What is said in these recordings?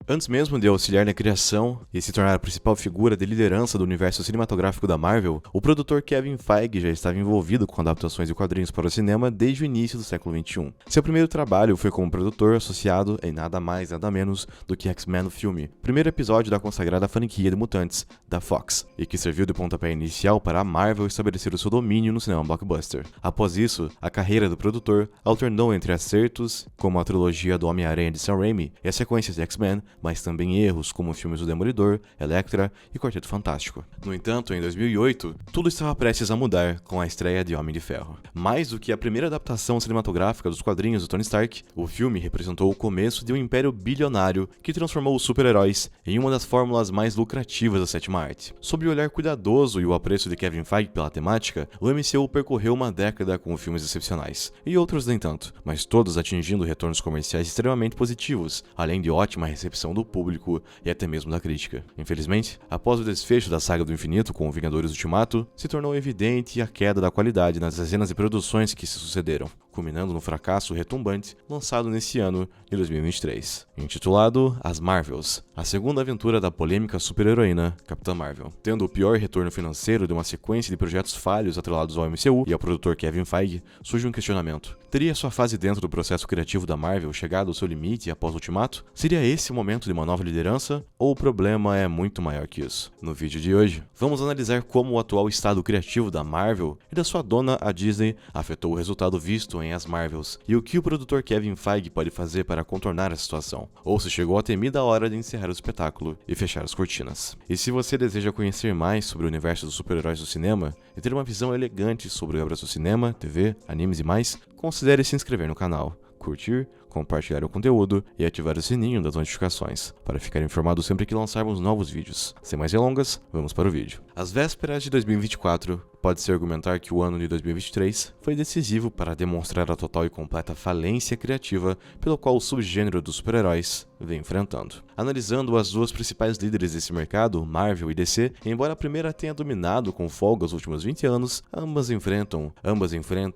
Antes mesmo de auxiliar na criação e se tornar a principal figura de liderança do universo cinematográfico da Marvel, o produtor Kevin Feige já estava envolvido com adaptações de quadrinhos para o cinema desde o início do século XXI. Seu primeiro trabalho foi como produtor associado em nada mais nada menos do que X-Men o filme, primeiro episódio da consagrada franquia de mutantes da Fox, e que serviu de pontapé inicial para a Marvel estabelecer o seu domínio no cinema blockbuster. Após isso, a carreira do produtor alternou entre acertos, como a trilogia do Homem-Aranha de Sam Raimi e as sequências de X-Men, mas também erros como os filmes do Demolidor, Elektra e Quarteto Fantástico. No entanto, em 2008, tudo estava prestes a mudar com a estreia de Homem de Ferro. Mais do que a primeira adaptação cinematográfica dos quadrinhos do Tony Stark, o filme representou o começo de um império bilionário que transformou os super-heróis em uma das fórmulas mais lucrativas da sétima arte. Sob o olhar cuidadoso e o apreço de Kevin Feige pela temática, o MCU percorreu uma década com filmes excepcionais, e outros nem tanto, mas todos atingindo retornos comerciais extremamente positivos, além de ótima recepção do público e até mesmo da crítica. Infelizmente, após o desfecho da saga do infinito com o Vingadores Ultimato, se tornou evidente a queda da qualidade nas dezenas de produções que se sucederam, culminando no fracasso retumbante lançado nesse ano de 2023, intitulado As Marvels, a segunda aventura da polêmica super-heroína Capitã Marvel. Tendo o pior retorno financeiro de uma sequência de projetos falhos atrelados ao MCU e ao produtor Kevin Feige, surge um questionamento. Teria sua fase dentro do processo criativo da Marvel chegado ao seu limite após o Ultimato? Seria esse o momento de uma nova liderança? Ou o problema é muito maior que isso? No vídeo de hoje, vamos analisar como o atual estado criativo da Marvel e da sua dona, a Disney, afetou o resultado visto em As Marvels e o que o produtor Kevin Feige pode fazer para contornar a situação, ou se chegou a temida hora de encerrar o espetáculo e fechar as cortinas. E se você deseja conhecer mais sobre o universo dos super-heróis do cinema e ter uma visão elegante sobre obras do cinema, TV, animes e mais, considere se inscrever no canal, curtir, compartilhar o conteúdo e ativar o sininho das notificações, para ficar informado sempre que lançarmos novos vídeos. Sem mais delongas, vamos para o vídeo. Às vésperas de 2024, pode-se argumentar que o ano de 2023 foi decisivo para demonstrar a total e completa falência criativa pelo qual o subgênero dos super-heróis vem enfrentando. Analisando as duas principais líderes desse mercado, Marvel e DC, embora a primeira tenha dominado com folga os últimos 20 anos, ambas enfrentam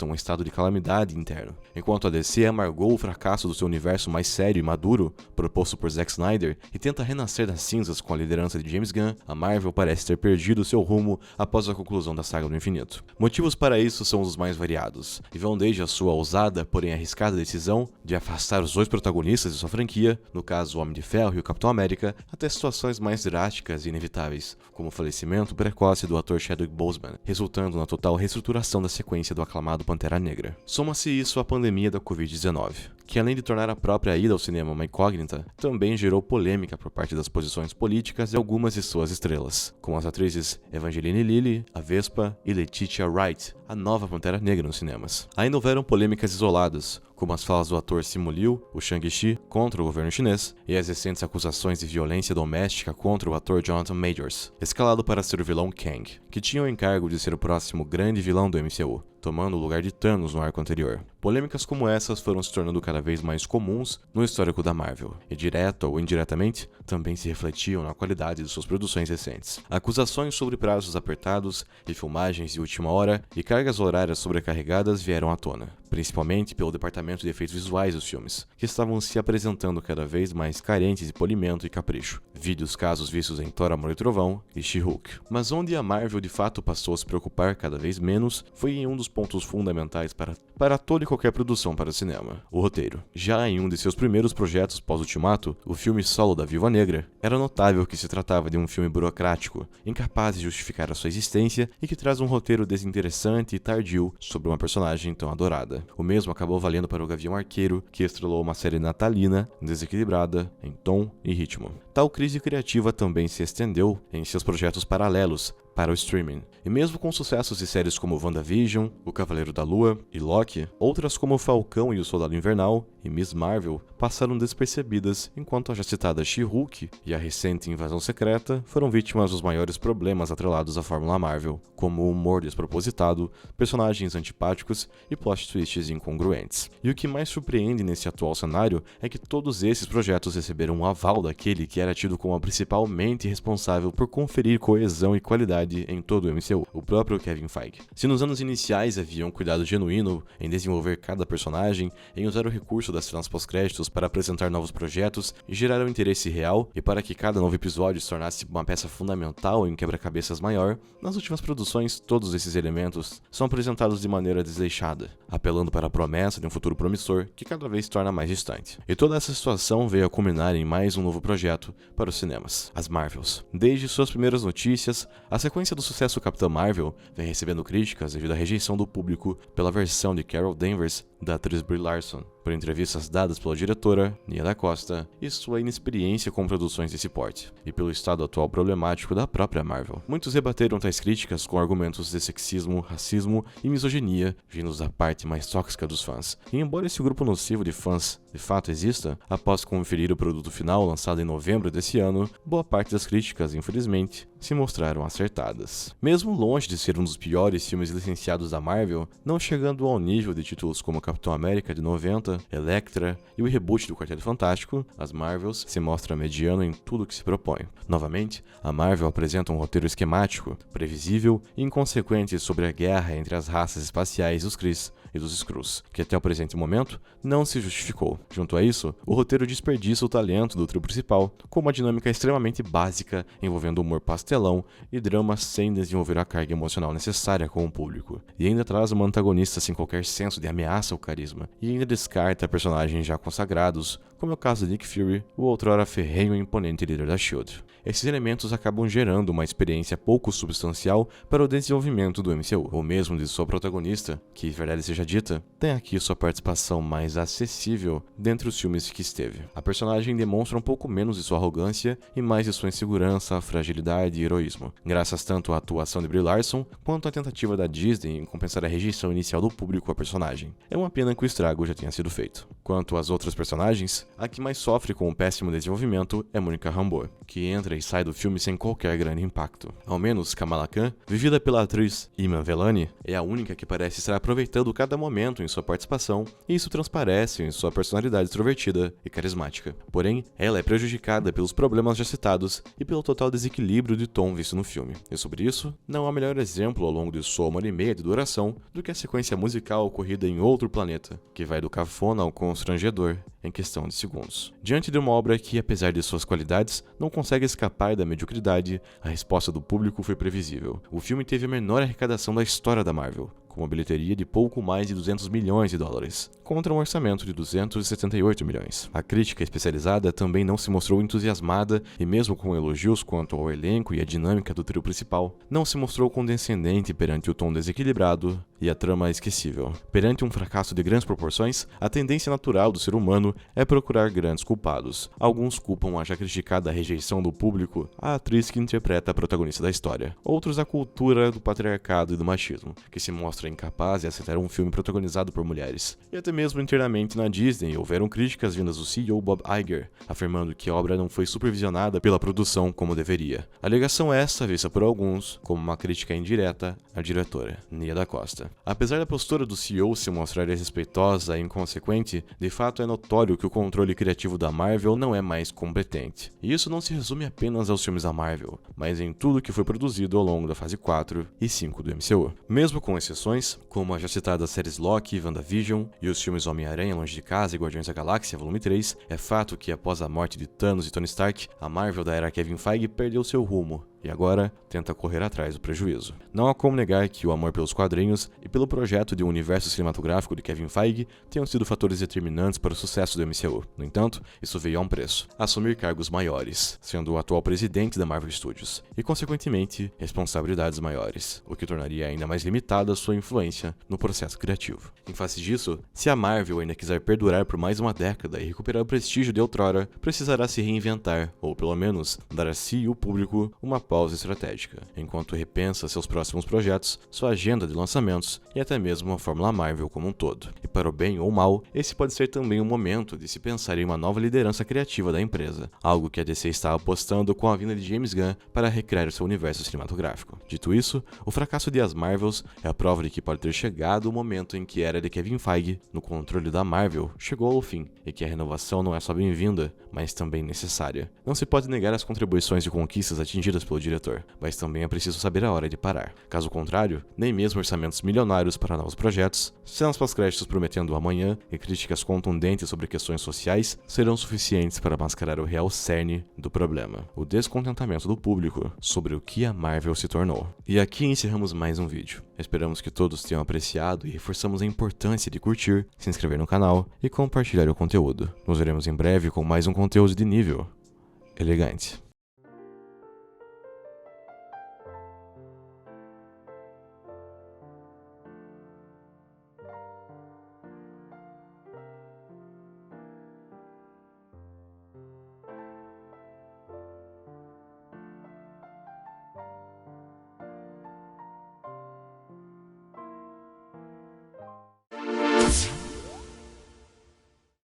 um estado de calamidade interno. Enquanto a DC amargou o fracasso do seu universo mais sério e maduro, proposto por Zack Snyder, e tenta renascer das cinzas com a liderança de James Gunn, a Marvel parece ter perdido seu rumo após a conclusão da saga do infinito. Motivos para isso são os mais variados, e vão desde a sua ousada, porém arriscada decisão de afastar os dois protagonistas de sua franquia, no caso o Homem de Ferro e o Capitão América, até situações mais drásticas e inevitáveis, como o falecimento precoce do ator Chadwick Boseman, resultando na total reestruturação da sequência do aclamado Pantera Negra. Soma-se isso à pandemia da Covid-19, que além de tornar a própria ida ao cinema uma incógnita, também gerou polêmica por parte das posições políticas de algumas de suas estrelas, como as atrizes Evangeline Lilly, a Vespa e Letitia Wright, a nova Pantera Negra nos cinemas. Ainda houveram polêmicas isoladas, como as falas do ator Simu Liu, o Shang-Chi, contra o governo chinês, e as recentes acusações de violência doméstica contra o ator Jonathan Majors, escalado para ser o vilão Kang, que tinha o encargo de ser o próximo grande vilão do MCU, tomando o lugar de Thanos no arco anterior. Polêmicas como essas foram se tornando cada vez mais comuns no histórico da Marvel, e direta ou indiretamente, também se refletiam na qualidade de suas produções recentes. Acusações sobre prazos apertados e filmagens de última hora e cargas horárias sobrecarregadas vieram à tona, principalmente pelo departamento de efeitos visuais dos filmes, que estavam se apresentando cada vez mais carentes de polimento e capricho. Vide os casos vistos em Thor, Amor e Trovão e She-Hulk. Mas onde a Marvel de fato passou a se preocupar cada vez menos foi em um dos pontos fundamentais para toda e qualquer produção para o cinema, o roteiro. Já em um de seus primeiros projetos pós-Ultimato, o filme solo da Viúva Negra, era notável que se tratava de um filme burocrático, incapaz de justificar a sua existência e que traz um roteiro desinteressante e tardio sobre uma personagem tão adorada. O mesmo acabou valendo para o Gavião Arqueiro, que estrelou uma série natalina, desequilibrada em tom e ritmo. Tal crise criativa também se estendeu em seus projetos paralelos para o streaming. E mesmo com sucessos de séries como WandaVision, O Cavaleiro da Lua e Loki, outras como Falcão e o Soldado Invernal e Miss Marvel passaram despercebidas, enquanto a já citada She-Hulk e a recente Invasão Secreta foram vítimas dos maiores problemas atrelados à fórmula Marvel, como o humor despropositado, personagens antipáticos e plot twists incongruentes. E o que mais surpreende nesse atual cenário é que todos esses projetos receberam um aval daquele que era tido como a principal mente responsável por conferir coesão e qualidade continuidade em todo o MCU, o próprio Kevin Feige. Se nos anos iniciais havia um cuidado genuíno em desenvolver cada personagem, em usar o recurso das cenas pós-créditos para apresentar novos projetos e gerar um interesse real, e para que cada novo episódio se tornasse uma peça fundamental em um quebra-cabeças maior, nas últimas produções todos esses elementos são apresentados de maneira desleixada, apelando para a promessa de um futuro promissor que cada vez se torna mais distante. E toda essa situação veio a culminar em mais um novo projeto para os cinemas, as Marvels. Desde suas primeiras notícias, a sequência do sucesso Capitã Marvel vem recebendo críticas devido à rejeição do público pela versão de Carol Danvers da atriz Brie Larson, por entrevistas dadas pela diretora, Nia da Costa, e sua inexperiência com produções desse porte, e pelo estado atual problemático da própria Marvel. Muitos rebateram tais críticas com argumentos de sexismo, racismo e misoginia, vindos da parte mais tóxica dos fãs. E embora esse grupo nocivo de fãs de fato exista, após conferir o produto final lançado em novembro desse ano, boa parte das críticas, infelizmente, se mostraram acertadas. Mesmo longe de ser um dos piores filmes licenciados da Marvel, não chegando ao nível de títulos como Capitão América de 90, Elektra e o reboot do Quarteto Fantástico, as Marvels se mostra mediano em tudo que se propõe. Novamente, a Marvel apresenta um roteiro esquemático, previsível e inconsequente sobre a guerra entre as raças espaciais dos Kree e dos Skrulls, que até o presente momento não se justificou. Junto a isso, o roteiro desperdiça o talento do trio principal, com uma dinâmica extremamente básica envolvendo humor pastelão e drama sem desenvolver a carga emocional necessária com o público. E ainda traz uma antagonista sem qualquer senso de ameaça ou carisma, e ainda descarta personagens já consagrados, como é o caso de Nick Fury, o outrora ferrenho e imponente líder da S.H.I.E.L.D. Esses elementos acabam gerando uma experiência pouco substancial para o desenvolvimento do MCU, ou mesmo de sua protagonista, que, verdade seja dita, tem aqui sua participação mais acessível dentre os filmes que esteve. A personagem demonstra um pouco menos de sua arrogância e mais de sua insegurança, fragilidade e heroísmo, graças tanto à atuação de Brie Larson quanto à tentativa da Disney em compensar a rejeição inicial do público à personagem. É uma pena que o estrago já tenha sido feito. Quanto às outras personagens, a que mais sofre com o péssimo desenvolvimento é Monica Rambeau, que entra e sai do filme sem qualquer grande impacto. Ao menos Kamala Khan, vivida pela atriz Iman Vellani, é a única que parece estar aproveitando cada momento em sua participação, e isso transparece em sua personalidade extrovertida e carismática. Porém, ela é prejudicada pelos problemas já citados e pelo total desequilíbrio de tom visto no filme. E sobre isso, não há melhor exemplo ao longo de sua 1h30 de duração do que a sequência musical ocorrida em outro planeta, que vai do cafona ao constrangedor em questão de segundos. Diante de uma obra que, apesar de suas qualidades, não consegue escapar da mediocridade, a resposta do público foi previsível. O filme teve a menor arrecadação da história da Marvel, com uma bilheteria de pouco mais de 200 milhões de dólares, contra um orçamento de 278 milhões. A crítica especializada também não se mostrou entusiasmada e, mesmo com elogios quanto ao elenco e à dinâmica do trio principal, não se mostrou condescendente perante o tom desequilibrado e a trama esquecível. Perante um fracasso de grandes proporções, a tendência natural do ser humano é procurar grandes culpados. Alguns culpam a já criticada rejeição do público à atriz que interpreta a protagonista da história. Outros a cultura do patriarcado e do machismo, que se mostra incapaz de aceitar um filme protagonizado por mulheres. E até mesmo internamente na Disney houveram críticas vindas do CEO Bob Iger, afirmando que a obra não foi supervisionada pela produção como deveria. A alegação essa vista por alguns como uma crítica indireta à diretora, Nia da Costa. Apesar da postura do CEO se mostrar desrespeitosa e inconsequente, de fato é notório que o controle criativo da Marvel não é mais competente. E isso não se resume apenas aos filmes da Marvel, mas em tudo que foi produzido ao longo da fase 4 e 5 do MCU. Mesmo com exceções, como as já citadas séries Loki, WandaVision e os filmes Homem-Aranha Longe de Casa e Guardiões da Galáxia Volume 3, é fato que após a morte de Thanos e Tony Stark, a Marvel da era Kevin Feige perdeu seu rumo e agora tenta correr atrás do prejuízo. Não há como negar que o amor pelos quadrinhos e pelo projeto de um universo cinematográfico de Kevin Feige tenham sido fatores determinantes para o sucesso do MCU. No entanto, isso veio a um preço: assumir cargos maiores, sendo o atual presidente da Marvel Studios, e consequentemente, responsabilidades maiores, o que tornaria ainda mais limitada sua influência no processo criativo. Em face disso, se a Marvel ainda quiser perdurar por mais uma década e recuperar o prestígio de outrora, precisará se reinventar, ou pelo menos dar a si e o público uma pausa estratégica, enquanto repensa seus próximos projetos, sua agenda de lançamentos e até mesmo a fórmula Marvel como um todo. E para o bem ou mal, esse pode ser também um momento de se pensar em uma nova liderança criativa da empresa, algo que a DC está apostando com a vinda de James Gunn para recriar o seu universo cinematográfico. Dito isso, o fracasso de As Marvels é a prova de que pode ter chegado o momento em que a era de Kevin Feige, no controle da Marvel, chegou ao fim, e que a renovação não é só bem-vinda, mas também necessária. Não se pode negar as contribuições e conquistas atingidas pelo diretor, mas também é preciso saber a hora de parar. Caso contrário, nem mesmo orçamentos milionários para novos projetos, cenas pós-créditos prometendo o amanhã e críticas contundentes sobre questões sociais serão suficientes para mascarar o real cerne do problema, o descontentamento do público sobre o que a Marvel se tornou. E aqui encerramos mais um vídeo. Esperamos que todos tenham apreciado e reforçamos a importância de curtir, se inscrever no canal e compartilhar o conteúdo. Nos veremos em breve com mais um conteúdo de nível elegante.